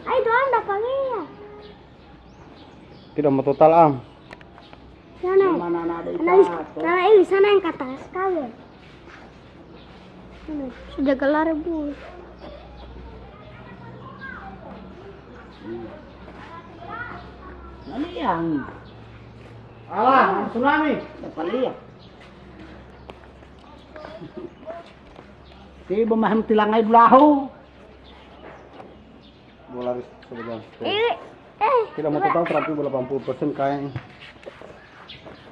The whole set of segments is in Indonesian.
Ay, doon na pangiya. Tidak mau total am. Sana. Sana yang kata sekali. Sudah gelar bu. Ano yan? Alah, tsunami. Napaliya. Di bumaham tilangay bulaho. Bola ris sebelah. Tidak Tidak mau total 180% kayak.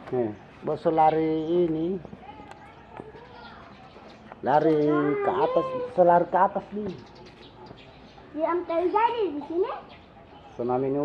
Nih, Basta lari ini. Lari ke atas, selari ke atas nih. Di am terjadi di sini. tsunami ini